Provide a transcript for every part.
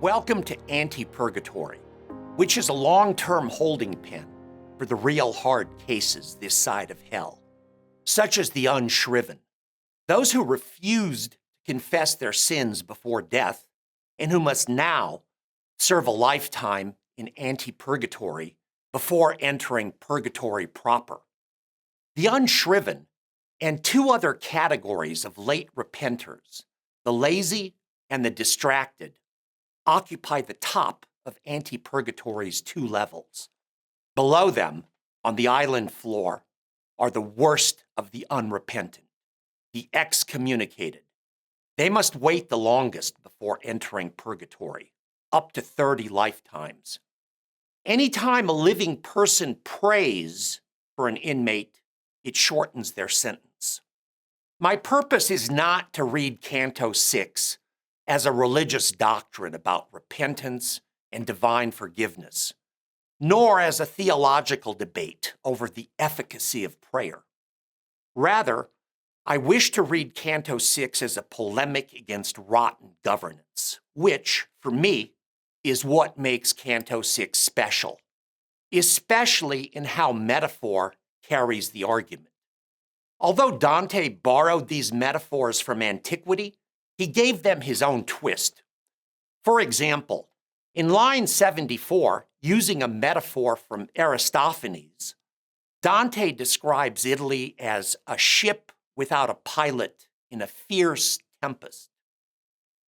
Welcome to Purgatorio, which is a long-term holding pen for the real hard cases this side of hell, such as the unshriven, those who refused to confess their sins before death and who must now serve a lifetime in Purgatory before entering purgatory proper. The unshriven and two other categories of late repenters, the lazy and the distracted, occupy the top of Purgatory's two levels. Below them, on the island floor, are the worst of the unrepentant, the excommunicated. They must wait the longest before entering purgatory, up to 30 lifetimes. Anytime a living person prays for an inmate, it shortens their sentence. My purpose is not to read Canto 6 as a religious doctrine about repentance and divine forgiveness, nor as a theological debate over the efficacy of prayer. Rather, I wish to read Canto 6 as a polemic against rotten governance, which, for me, is what makes Canto 6 special, especially in how metaphor carries the argument. Although Dante borrowed these metaphors from antiquity, he gave them his own twist. For example, in line 74, using a metaphor from Aristophanes, Dante describes Italy as a ship without a pilot in a fierce tempest.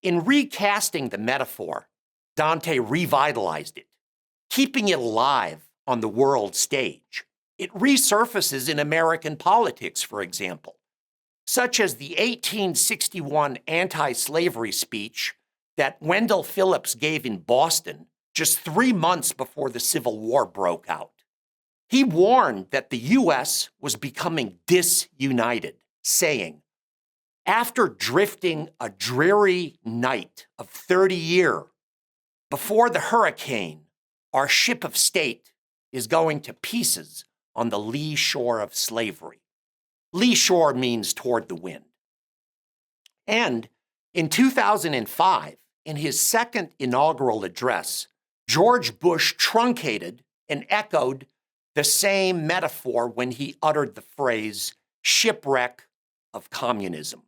In recasting the metaphor, Dante revitalized it, keeping it alive on the world stage. It resurfaces in American politics, for example, such as the 1861 anti-slavery speech that Wendell Phillips gave in Boston just 3 months before the Civil War broke out. He warned that the U.S. was becoming disunited, saying, "After drifting a dreary night of 30 years, before the hurricane, our ship of state is going to pieces on the lee shore of slavery." Lee shore means toward the wind. And in 2005, in his second inaugural address, George Bush truncated and echoed the same metaphor when he uttered the phrase, shipwreck of communism.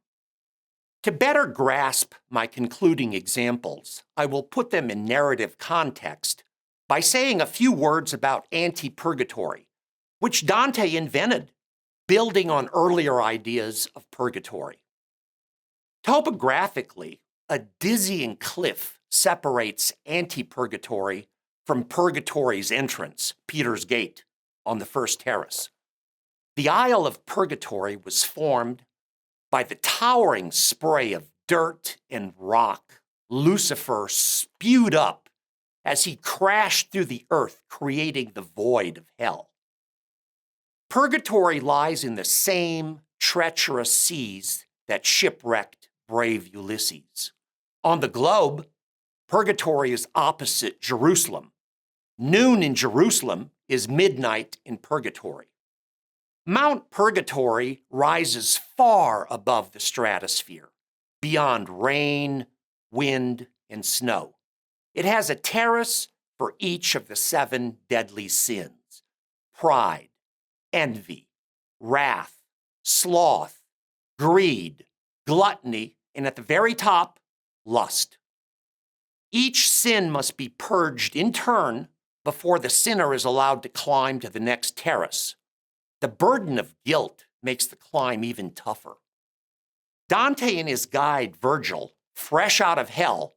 To better grasp my concluding examples, I will put them in narrative context by saying a few words about Purgatory, which Dante invented, building on earlier ideas of purgatory. Topographically, a dizzying cliff separates Purgatory from Purgatory's entrance, Peter's Gate, on the first terrace. The Isle of Purgatory was formed by the towering spray of dirt and rock Lucifer spewed up as he crashed through the earth, creating the void of hell. Purgatory lies in the same treacherous seas that shipwrecked brave Ulysses. On the globe, Purgatory is opposite Jerusalem. Noon in Jerusalem is midnight in Purgatory. Mount Purgatory rises far above the stratosphere, beyond rain, wind, and snow. It has a terrace for each of the 7 deadly sins: pride, envy, wrath, sloth, greed, gluttony, and at the very top, lust. Each sin must be purged in turn before the sinner is allowed to climb to the next terrace. The burden of guilt makes the climb even tougher. Dante and his guide, Virgil, fresh out of hell,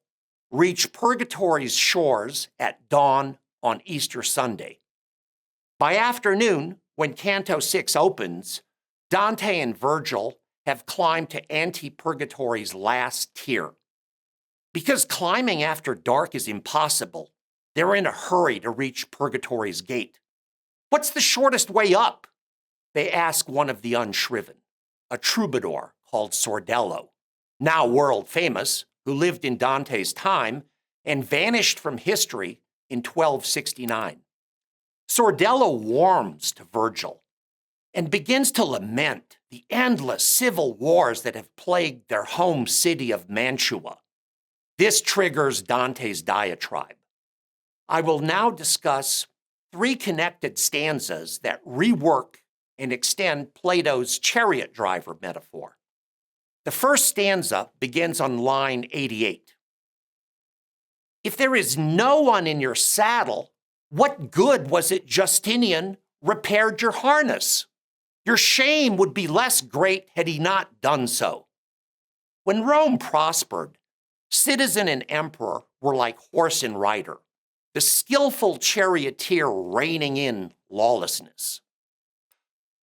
reach Purgatory's shores at dawn on Easter Sunday. By afternoon, when Canto 6 opens, Dante and Virgil have climbed to Purgatory's last tier. Because climbing after dark is impossible, they're in a hurry to reach Purgatory's gate. "What's the shortest way up?" they ask one of the unshriven, a troubadour called Sordello, now world famous, who lived in Dante's time and vanished from history in 1269. Sordello warms to Virgil and begins to lament the endless civil wars that have plagued their home city of Mantua. This triggers Dante's diatribe. I will now discuss 3 connected stanzas that rework and extend Plato's chariot driver metaphor. The first stanza begins on line 88. If there is no one in your saddle, what good was it Justinian repaired your harness? Your shame would be less great had he not done so. When Rome prospered, citizen and emperor were like horse and rider, the skillful charioteer reining in lawlessness.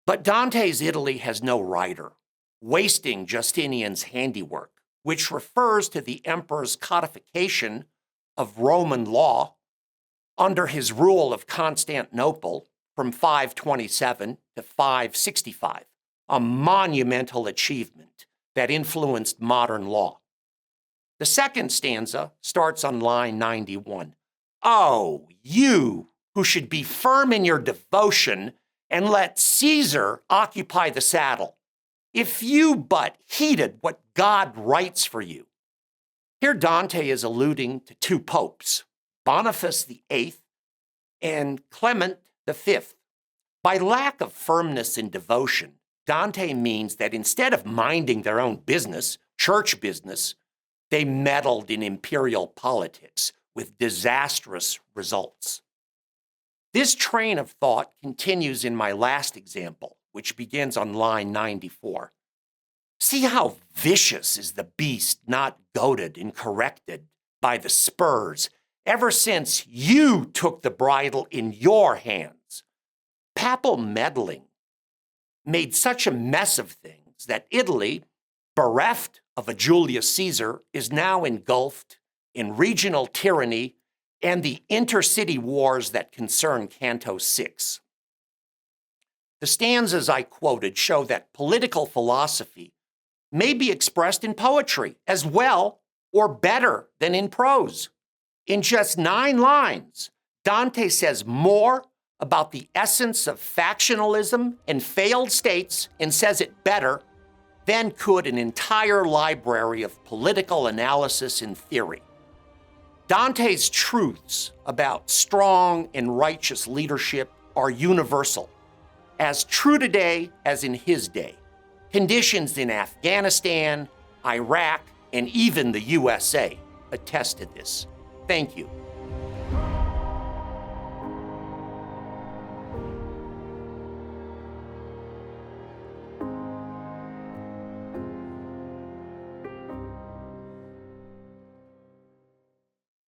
But Dante's Italy has no rider, wasting Justinian's handiwork, which refers to the emperor's codification of Roman law under his rule of Constantinople from 527 to 565, a monumental achievement that influenced modern law. The second stanza starts on line 91. Oh, you who should be firm in your devotion and let Caesar occupy the saddle, if you but heeded what God writes for you. Here Dante is alluding to 2 popes, Boniface VIII and Clement V. By lack of firmness in devotion, Dante means that instead of minding their own business, church business, they meddled in imperial politics with disastrous results. This train of thought continues in my last example, which begins on line 94. See how vicious is the beast not goaded and corrected by the spurs ever since you took the bridle in your hands. Papal meddling made such a mess of things that Italy, bereft of a Julius Caesar, is now engulfed in regional tyranny and the intercity wars that concern Canto 6. The stanzas I quoted show that political philosophy may be expressed in poetry as well or better than in prose. In just 9 lines, Dante says more about the essence of factionalism and failed states and says it better than could an entire library of political analysis and theory. Dante's truths about strong and righteous leadership are universal, as true today as in his day. Conditions in Afghanistan, Iraq, and even the USA attest to this. Thank you.